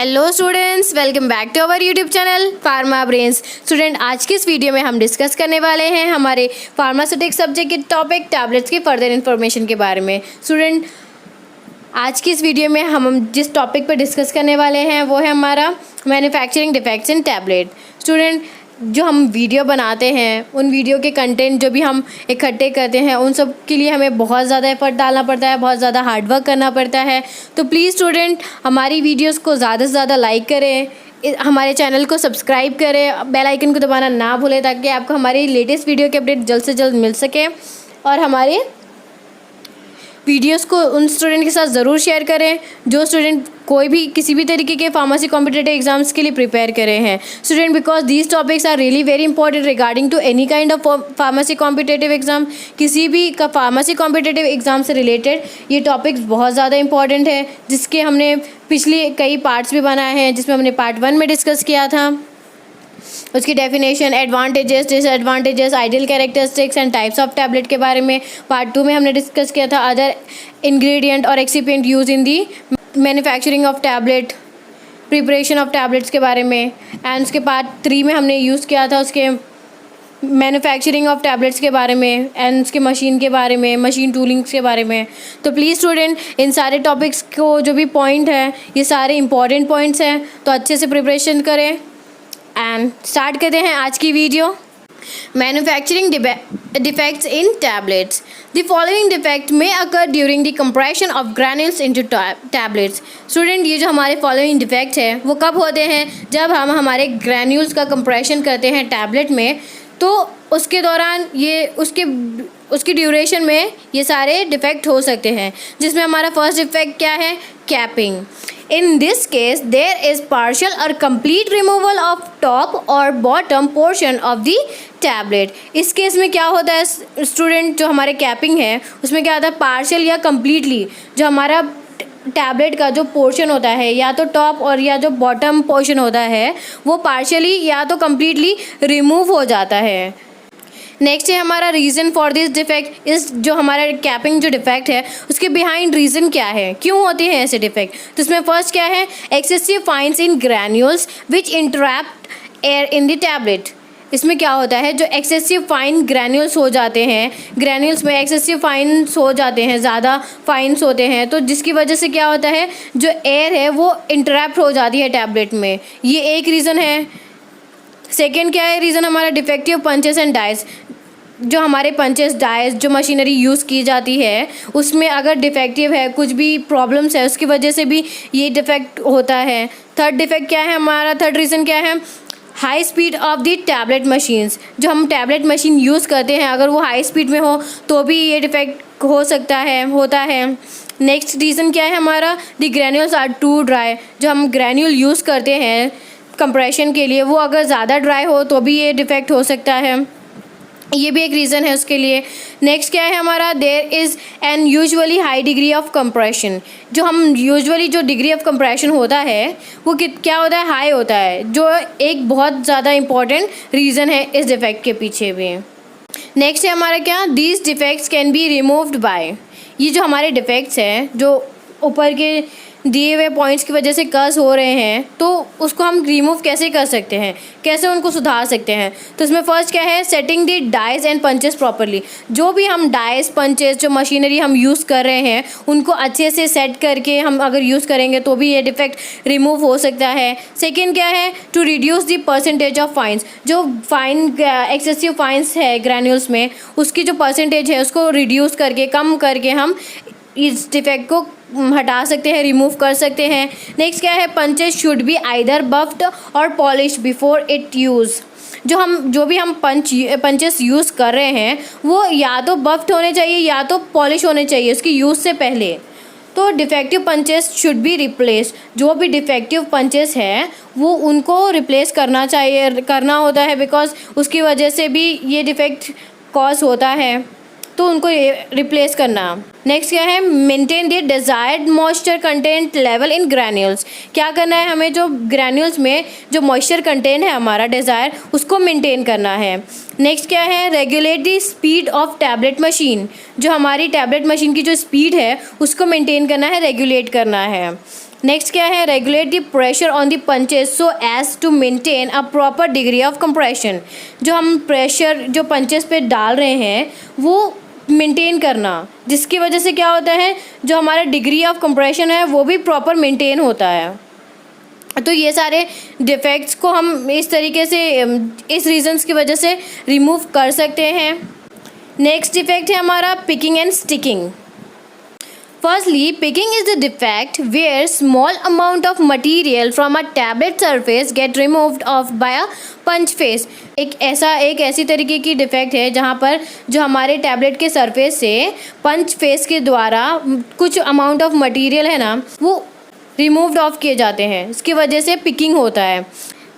Hello students, welcome back to our YouTube channel pharma brains. Student, आज की इस video में हम डिस्कस करने वाले हैं हमारे फार्मास्यूटिक्स सब्जेक्ट के टॉपिक टैबलेट्स की फर्दर इन्फॉर्मेशन के बारे में। स्टूडेंट, आज की इस वीडियो में हम जिस टॉपिक पर डिस्कस करने वाले हैं वो है हमारा मैन्युफैक्चरिंग डिफेक्ट्स इन टैबलेट। स्टूडेंट, जो हम वीडियो बनाते हैं उन वीडियो के कंटेंट जो भी हम इकट्ठे करते हैं उन सब के लिए हमें बहुत ज़्यादा एफर्ट डालना पड़ता है, बहुत ज़्यादा हार्डवर्क करना पड़ता है। तो प्लीज़ स्टूडेंट, हमारी वीडियोस को ज़्यादा से ज़्यादा लाइक करें, हमारे चैनल को सब्सक्राइब करें, बेल आइकन को दबाना ना भूलें ताकि आपको हमारी लेटेस्ट वीडियो के अपडेट जल्द से जल्द मिल सके। और हमारे वीडियोस को उन स्टूडेंट के साथ ज़रूर शेयर करें जो स्टूडेंट कोई भी किसी भी तरीके के फार्मेसी कॉम्पिटिटिव एग्जाम्स के लिए प्रिपेयर करे हैं। Student, because these topics are really very important regarding to any kind of pharmacy competitive exam. किसी भी का फार्मेसी कॉम्पिटिटिव एग्जाम से रिलेटेड ये टॉपिक्स बहुत ज़्यादा इंपॉर्टेंट है, जिसके हमने पिछले कई पार्ट्स भी बनाए हैं, जिसमें हमने पार्ट 1 में डिस्कस किया था उसकी definition, advantages, disadvantages, ideal characteristics and types of tablet के बारे में। पार्ट 2 में हमने डिस्कस किया था अदर इंग्रेडिएंट और excipient use in the manufacturing of tablet, preparation of tablets के बारे में। एंड उसके पार्ट 3 में हमने यूज़ किया था उसके मैन्युफैक्चरिंग ऑफ टैबलेट्स के बारे में एंड उसके मशीन के बारे में, मशीन टूलिंग्स के बारे में। तो प्लीज़ स्टूडेंट, इन सारे टॉपिक्स को जो भी पॉइंट है ये सारे इंपॉर्टेंट पॉइंट्स हैं, तो अच्छे से प्रिपरेशन करें। एंड स्टार्ट करते हैं आज की video. Manufacturing defects in tablets. The following defect may occur during the compression of granules into tablets. Student, ये जो हमारे फॉलोइंग डिफेक्ट है वो कब होते हैं? जब हम हमारे ग्रैन्यूल्स का कंप्रेशन करते हैं टैबलेट में, तो उसके दौरान ये उसकी ड्यूरेशन में ये सारे डिफेक्ट हो सकते हैं, जिसमें हमारा फर्स्ट डिफेक्ट क्या है? Capping. In this case, there is partial or complete removal of top or bottom portion of the tablet. इस केस में क्या होता है स्टूडेंट, जो हमारे कैपिंग है उसमें क्या होता है? पार्शियल या कम्प्लीटली जो हमारा टैबलेट का जो पोर्शन होता है, या तो टॉप और या जो बॉटम पोर्शन होता है, वो पार्शियली या तो कम्प्लीटली रिमूव हो जाता है। नेक्स्ट है हमारा रीज़न फॉर दिस डिफेक्ट। इस जो हमारा कैपिंग जो डिफेक्ट है उसके बिहाइंड रीज़न क्या है, क्यों होते हैं ऐसे डिफेक्ट? तो इसमें फर्स्ट क्या है? Excessive fines in granules which entrap air in the tablet. इसमें क्या होता है? जो एक्सेसिव फाइन ग्रैन्यूल्स हो जाते हैं, ग्रैन्यूल्स में एक्सेसिव फाइन्स हो जाते हैं, ज़्यादा फाइन्स होते हैं, तो जिसकी वजह से क्या होता है? जो एयर है वो इंटरैप्ट हो जाती है टैबलेट में। ये एक रीज़न है। सेकेंड क्या है रीज़न हमारा? Defective punches and dice. जो हमारे पंचेस डाइस जो मशीनरी यूज़ की जाती है उसमें अगर डिफेक्टिव है, कुछ भी प्रॉब्लम्स है, उसकी वजह से भी ये डिफेक्ट होता है। थर्ड डिफेक्ट क्या है हमारा? थर्ड रीज़न क्या है? High speed of the tablet machines. जो हम टैबलेट मशीन यूज़ करते हैं अगर वो हाई स्पीड में हो तो भी ये डिफेक्ट हो सकता है, होता है। नेक्स्ट रीज़न क्या है हमारा? The granules are too dry. जो हम ग्रैन्यूल यूज़ करते हैं कंप्रेशन के लिए वो अगर ज़्यादा ड्राई हो तो भी ये डिफेक्ट हो सकता है, ये भी एक रीज़न है उसके लिए। नेक्स्ट क्या है हमारा? There is an usually high degree of compression. जो हम यूजुअली जो डिग्री ऑफ कंप्रेशन होता है वो क्या होता है? हाई होता है, जो एक बहुत ज़्यादा इंपॉर्टेंट रीज़न है इस डिफेक्ट के पीछे भी। नेक्स्ट है हमारा क्या? These defects can be removed bye. ये जो हमारे डिफेक्ट्स हैं जो ऊपर के दिए हुए पॉइंट्स की वजह से कस हो रहे हैं, तो उसको हम रिमूव कैसे कर सकते हैं, कैसे उनको सुधार सकते हैं? तो इसमें फर्स्ट क्या है? Setting the dice and punches properly. जो भी हम डाइस पंचेस जो मशीनरी हम यूज़ कर रहे हैं उनको अच्छे से सेट करके हम अगर यूज़ करेंगे तो भी ये डिफेक्ट रिमूव हो सकता है। सेकेंड क्या है? To reduce the percentage of fines. जो फाइन एक्सेसिव फाइन्स है ग्रैन्यूल्स में उसकी जो परसेंटेज है उसको रिड्यूस करके, कम करके हम इस डिफेक्ट को हटा सकते हैं, रिमूव कर सकते हैं। नेक्स्ट क्या है? Punches should be either buffed और पॉलिश बिफोर इट यूज़। जो भी हम पंचेस यूज़ कर रहे हैं वो या तो बफ्ड होने चाहिए या तो पॉलिश होने चाहिए उसकी यूज़ से पहले। तो defective punches should be replace. जो भी डिफेक्टिव पंचेस हैं वो उनको रिप्लेस करना होता है, बिकॉज उसकी वजह से भी ये डिफेक्ट कॉज होता है, तो उनको रिप्लेस करना। नेक्स्ट क्या है? Maintain the desired moisture content level in granules. क्या करना है हमें? जो ग्रैन्यूल्स में जो मॉइस्चर कंटेंट है हमारा डिज़ायर उसको मेंटेन करना है। नेक्स्ट क्या है? Regulate the speed of tablet machine. जो हमारी टैबलेट मशीन की जो स्पीड है उसको मेंटेन करना है, रेगुलेट करना है। नेक्स्ट क्या है, regulate the pressure on the punches so as to maintain a proper degree of compression. जो हम प्रेशर जो पंचेस पे डाल रहे हैं वो मेंटेन करना, जिसकी वजह से क्या होता है, जो हमारा डिग्री ऑफ कंप्रेशन है वो भी प्रॉपर मेंटेन होता है। तो ये सारे डिफेक्ट्स को हम इस तरीके से इस रीजंस की वजह से रिमूव कर सकते हैं। नेक्स्ट डिफेक्ट है हमारा picking and sticking. Firstly, picking is the defect where small amount of material from a tablet surface get removed off by a punch face. एक ऐसी तरीके की डिफेक्ट है जहाँ पर जो हमारे टैबलेट के सरफेस से पंच फेस के द्वारा कुछ अमाउंट ऑफ मटेरियल है ना वो रिमूव्ड ऑफ किए जाते हैं, इसकी वजह से पिकिंग होता है।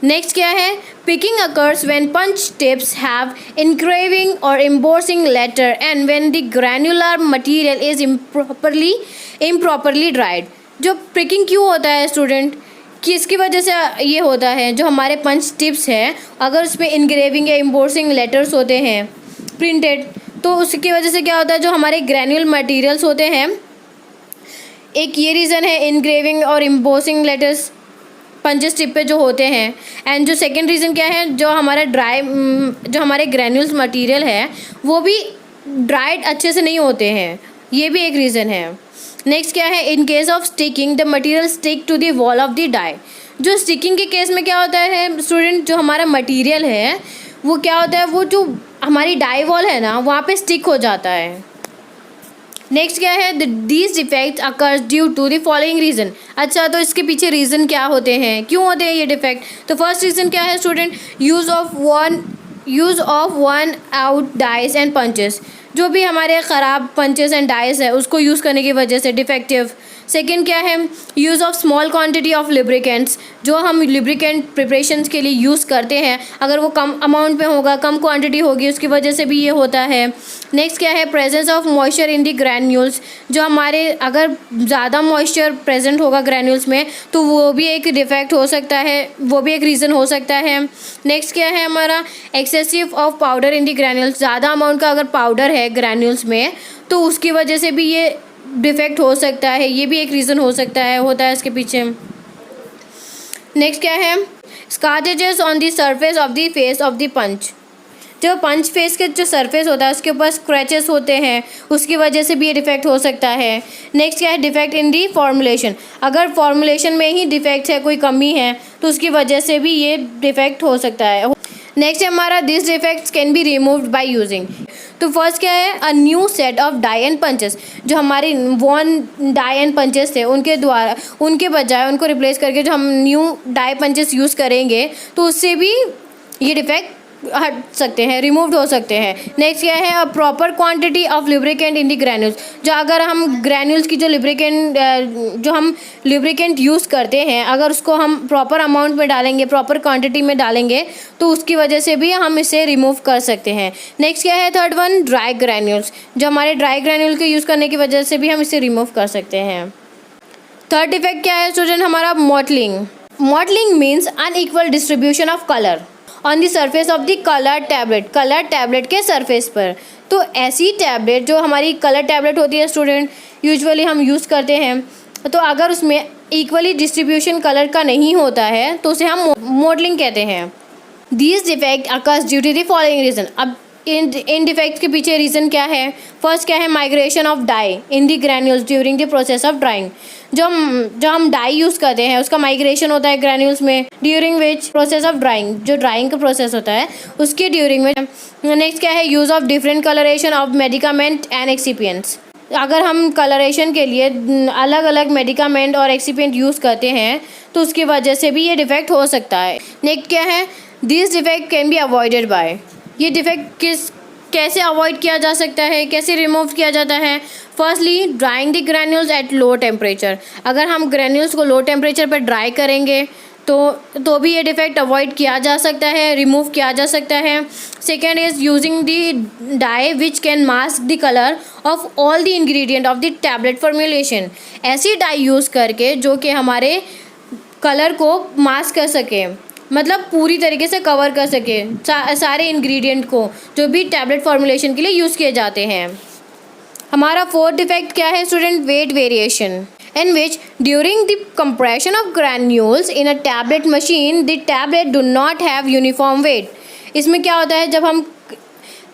नेक्स्ट क्या है, picking occurs when punch tips have engraving और embossing letter and when the granular material is improperly dried. जो पिकिंग क्यों होता है स्टूडेंट, कि इसकी वजह से ये होता है, जो हमारे पंच टिप्स है अगर उसमें इंग्रेविंग या एम्बोसिंग लेटर्स होते हैं प्रिंटेड, तो उसकी वजह से क्या होता है, जो हमारे ग्रैन्युलर मटेरियल्स होते हैं, एक ये रीज़न है इंग्रेविंग और एम्बोसिंग लेटर्स पंचेस टिप पे जो होते हैं। एंड जो सेकंड रीज़न क्या है, जो हमारे ग्रैन्यूल्स मटेरियल है वो भी ड्राइड अच्छे से नहीं होते हैं, ये भी एक रीज़न है। नेक्स्ट क्या है, in case of sticking the material stick to the wall of the die. जो स्टिकिंग के केस में क्या होता है स्टूडेंट, जो हमारा मटेरियल है वो क्या होता है, वो जो हमारी डाई वॉल है ना वहाँ पे स्टिक हो जाता है। नेक्स्ट क्या है, these defects occurs due to the following reason. अच्छा, तो इसके पीछे रीज़न क्या होते हैं, क्यों होते हैं ये डिफेक्ट। तो फर्स्ट रीज़न क्या है student, use of one out dice and punches. जो भी हमारे ख़राब पंचेस एंड डाइस है उसको यूज़ करने की वजह से डिफेक्टिव। सेकेंड क्या है, use of small quantity of lubricants. जो हम लिब्रिकेंट प्रिपरेशंस के लिए यूज़ करते हैं अगर वो कम अमाउंट में होगा, कम क्वांटिटी होगी, उसकी वजह से भी ये होता है। नेक्स्ट क्या है, presence of moisture in the granules. जो हमारे अगर ज़्यादा मॉइस्चर प्रेजेंट होगा ग्रैन्यूल्स में तो वो भी एक डिफेक्ट हो सकता है, वो भी एक रीज़न हो सकता है। नेक्स्ट क्या है हमारा, excessive of powder in the granules. ज़्यादा अमाउंट का अगर पाउडर है ग्रैन्यूल्स में तो उसकी वजह से भी ये डिफेक्ट हो सकता है, ये भी एक रीज़न हो सकता है, होता है इसके पीछे। नेक्स्ट क्या है, scratches on the surface of the face of the punch. जो पंच फेस के जो सरफेस होता है उसके ऊपर स्क्रैचेस होते हैं, उसकी वजह से भी ये डिफेक्ट हो सकता है। नेक्स्ट क्या है, डिफेक्ट इन दी फॉर्मुलेशन। अगर फॉर्मुलेशन में ही डिफेक्ट है, कोई कमी है, तो उसकी वजह से भी ये डिफेक्ट हो सकता है। नेक्स्ट है हमारा, this defects can be removed by using. तो फर्स्ट क्या है, a new set of die and punches. जो हमारी वन डाई एंड पंचेस थे उनके बजाय उनको रिप्लेस करके जो हम न्यू डाई पंचेस यूज़ करेंगे तो उससे भी ये डिफेक्ट हट सकते हैं, रिमूव्ड हो सकते हैं। नेक्स्ट क्या है, proper quantity of lubricant in the granules. जो अगर हम ग्रैन्यूल्स की जो हम लुब्रिकेंट यूज़ करते हैं अगर उसको हम प्रॉपर अमाउंट में डालेंगे, प्रॉपर क्वांटिटी में डालेंगे तो उसकी वजह से भी हम इसे रिमूव कर सकते हैं। नेक्स्ट क्या है, थर्ड वन, ड्राई ग्रैन्यूल्स। जो हमारे ड्राई ग्रैन्यूल के यूज़ करने की वजह से भी हम इसे रिमूव कर सकते हैं। थर्ड डिफेक्ट क्या है स्टूडेंट, हमारा mottling. Mottling means unequal distribution of colour on the surface of the colour tablet के सरफेस पर। तो ऐसी टैबलेट जो हमारी कलर टैबलेट होती है स्टूडेंट यूजुअली हम यूज़ करते हैं, तो अगर उसमें इक्वली डिस्ट्रीब्यूशन कलर का नहीं होता है तो उसे हम मॉडलिंग कहते हैं। These defect occurs due to the following reason. अब इन डिफेक्ट्स के पीछे रीज़न क्या है, फर्स्ट क्या है, migration of die in the granules during the process of drying. जो हम डाई यूज़ करते हैं उसका माइग्रेशन होता है ग्रैन्यूल्स में during which process of drying. जो ड्राइंग का प्रोसेस होता है उसके ड्यूरिंग में। नेक्स्ट क्या है, use of different colouration of medicament and excipients. अगर हम कलरेशन के लिए अलग अलग मेडिकामेंट और एक्सिपियंट यूज़ करते हैं तो उसकी वजह से भी ये डिफेक्ट हो सकता है। नेक्स्ट क्या है, this defect can be avoided by. ये डिफेक्ट कैसे अवॉइड किया जा सकता है, कैसे रिमूव किया जाता है। Firstly, drawing the granules at low temperature. अगर हम ग्रैन्यूल्स को लो टेम्परेचर पर ड्राई करेंगे तो भी ये डिफेक्ट अवॉइड किया जा सकता है, रिमूव किया जा सकता है। Second is using the die which can mask the colour of all the ingredient of the tablet formulation. ऐसी डाई यूज़ करके जो कि हमारे कलर को मास्क कर सके, मतलब पूरी तरीके से कवर कर सके सारे इंग्रेडिएंट को जो भी टैबलेट फॉर्मुलेशन के लिए यूज़ किए जाते हैं। हमारा फोर्थ डिफेक्ट क्या है student, weight variation. in which during the compression of granules in a tablet machine the tablet do not have uniform weight. इसमें क्या होता है, जब हम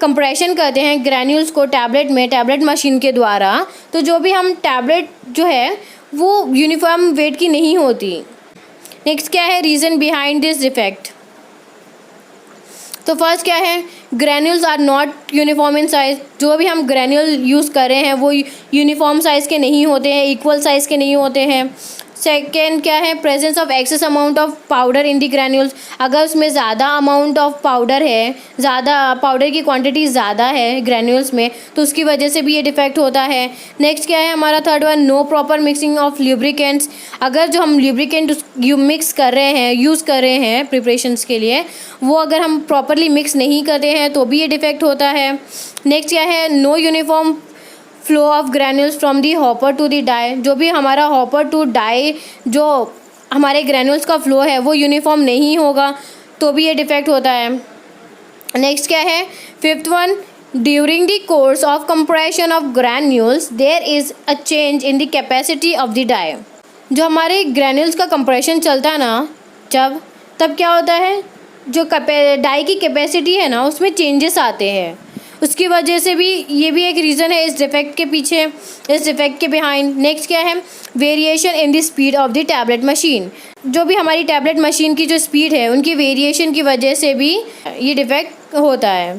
कंप्रेशन करते हैं ग्रैन्यूल्स को टैबलेट में, टैबलेट मशीन के द्वारा, तो जो भी हम टैबलेट जो है वो यूनिफॉर्म वेट की नहीं होती. नेक्स्ट क्या है रीज़न बिहाइंड दिस डिफेक्ट. तो फर्स्ट क्या है, granules are not uniform in size. जो भी हम ग्रैन्यूल यूज़ कर रहे हैं वो यूनिफॉर्म साइज़ के नहीं होते हैं, इक्वल साइज़ के नहीं होते हैं. सेकेंड क्या है, presence of excess amount of powder in the granules. अगर उसमें ज़्यादा अमाउंट ऑफ पाउडर है, ज़्यादा पाउडर की क्वांटिटी ज़्यादा है ग्रैन्यूल्स में, तो उसकी वजह से भी ये डिफेक्ट होता है. नेक्स्ट क्या है हमारा third one, no proper mixing of lubricants. अगर जो हम ल्यूब्रिकेंट मिक्स कर रहे हैं, यूज़ कर रहे हैं प्रिपरेशंस के लिए, वो अगर हम प्रॉपरली मिक्स नहीं करते हैं तो भी ये डिफेक्ट होता है. नेक्स्ट क्या है, no uniform flow of granules from the hopper to the die. जो भी हमारा हॉपर टू डाई जो हमारे ग्रैन्यूल्स का फ्लो है वो यूनिफॉर्म नहीं होगा तो भी ये डिफेक्ट होता है. नेक्स्ट क्या है fifth one, during the course of compression of granules there is a change in the capacity of the die. जो हमारे ग्रैन्यूल्स का कंप्रेशन चलता है ना, तब क्या होता है, जो डाई की कैपेसिटी है ना उसमें चेंजेस आते हैं. उसकी वजह से भी ये भी एक रीज़न है इस डिफेक्ट के पीछे, इस डिफेक्ट के बिहाइंड. नेक्स्ट क्या है, variation in the speed of the tablet machine. जो भी हमारी टैबलेट मशीन की जो स्पीड है उनकी वेरिएशन की वजह से भी ये डिफेक्ट होता है.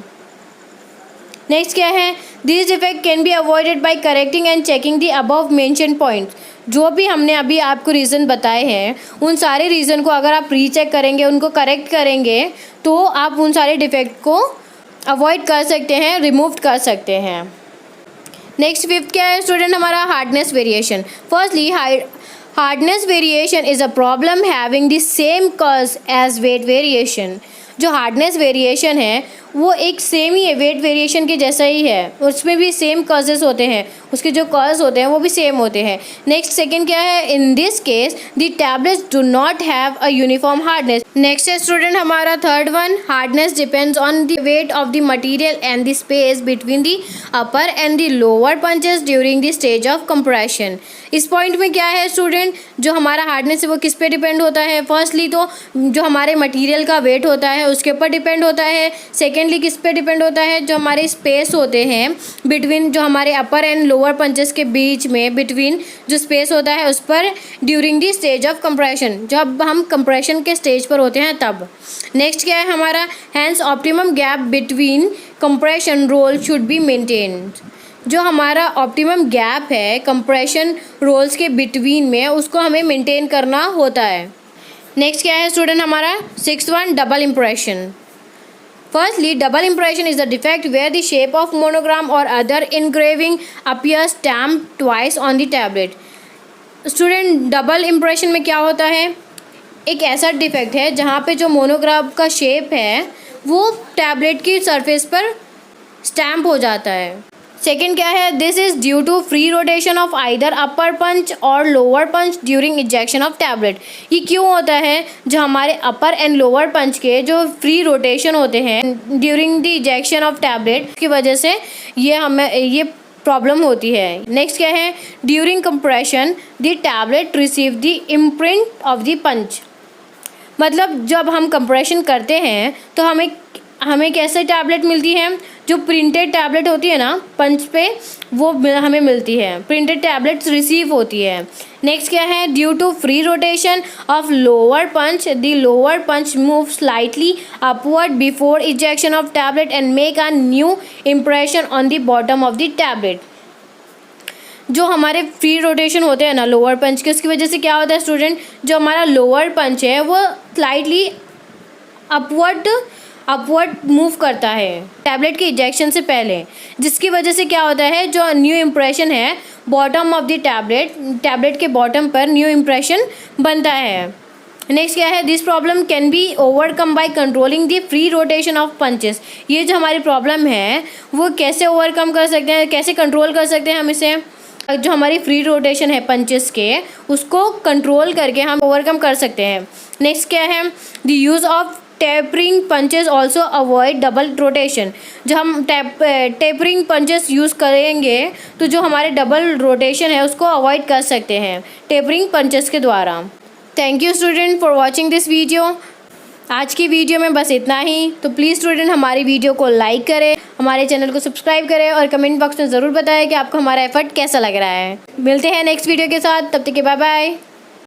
नेक्स्ट क्या है, this defect can be avoided by correcting and checking the above mention point. जो भी हमने अभी आपको रीज़न बताए हैं उन सारे रीज़न को अगर आप रीचेक करेंगे, उनको करेक्ट करेंगे, तो आप उन सारे डिफेक्ट को अवॉइड कर सकते हैं, रिमूव कर सकते हैं. नेक्स्ट फिफ्थ क्या है स्टूडेंट हमारा, hardness variation. Firstly hardness variation is a problem having the same cause as weight variation. जो हार्डनेस वेरिएशन है वो एक सेम ही है, वेट वेरिएशन के जैसा ही है, उसमें भी सेम कॉजेस होते हैं, उसके जो कॉज होते हैं वो भी सेम होते हैं. नेक्स्ट सेकंड क्या है, in this case the tablets do not have a uniform hardness. Next है स्टूडेंट हमारा third one, hardness depends on the weight of the material and the space between the upper and the lower punches during the stage of compression. इस point में क्या है student, जो हमारा hardness है वो किस पे डिपेंड होता है. फर्स्टली तो जो हमारे मटेरियल का वेट होता है उसके ऊपर डिपेंड होता है. सेकेंडली किस पे डिपेंड होता है, जो हमारे स्पेस होते हैं बिटवीन, जो हमारे अपर एंड लोअर पंचेस के बीच में बिटवीन जो स्पेस होता है उस पर during the stage of compression, जब हम कंप्रेशन के स्टेज पर होते हैं तब. नेक्स्ट क्या है हमारा, hence optimum gap between compression roll should be maintained. जो हमारा ऑप्टिमम गैप है कंप्रेशन रोल्स के बिटवीन में उसको हमें मेंटेन करना होता है. नेक्स्ट क्या है स्टूडेंट हमारा sixth one, double impression. Firstly double impression is the defect where the shape of monogram और other engraving appear stamp twice on the tablet. Student double impression में क्या होता है, एक ऐसा डिफेक्ट है जहाँ पे जो मोनोग्राम का शेप है वो टैबलेट की सरफेस पर स्टैम्प हो जाता है. सेकेंड क्या है, this is due to free rotation of either upper punch और lower punch during injection of tablet. ये क्यों होता है, जो हमारे अपर एंड लोअर पंच के जो फ्री रोटेशन होते हैं during the injection of tablet की वजह से ये प्रॉब्लम होती है. नेक्स्ट क्या है, during compression the tablet receive the imprint of the punch. मतलब जब हम कंप्रेशन करते हैं तो हमें कैसे टैबलेट मिलती है, जो प्रिंटेड टैबलेट होती है ना पंच पे वो हमें मिलती है, प्रिंटेड टैबलेट्स रिसीव होती है. नेक्स्ट क्या है, due to free rotation of lower punch the lower punch move slightly upward before injection of tablet and make a new impression on the bottom of the tablet. जो हमारे free rotation होते हैं ना lower पंच के, उसकी वजह से क्या होता है स्टूडेंट, जो हमारा लोअर पंच है वो स्लाइटली अपवर्ड मूव करता है टैबलेट के इंजेक्शन से पहले, जिसकी वजह से क्या होता है, जो न्यू इम्प्रेशन है बॉटम ऑफ द टैबलेट के बॉटम पर न्यू इम्प्रेशन बनता है. नेक्स्ट क्या है, this problem can be overcome by controlling the free rotation of punches. ये जो हमारी प्रॉब्लम है वो कैसे ओवरकम कर सकते हैं, कैसे कंट्रोल कर सकते हैं हम इसे, जो हमारी फ्री रोटेशन है पंचेस के उसको कंट्रोल करके हम ओवरकम कर सकते हैं. नेक्स्ट क्या है, the use of tapering punches also avoid double rotation. जब हम टेपरिंग पंचेस यूज़ करेंगे तो जो हमारे डबल रोटेशन है उसको अवॉइड कर सकते हैं टेपरिंग पंचेस के द्वारा। Thank you student for watching this video. आज की वीडियो में बस इतना ही। तो प्लीज़ स्टूडेंट हमारी वीडियो को लाइक करें, हमारे चैनल को सब्सक्राइब करें और कमेंट बॉक्स में ज़रूर बताएं कि आपको हमारा एफर्ट कैसा लग रहा है। मिलते हैं नेक्स्ट वीडियो के साथ, तब तक के बाय बाय।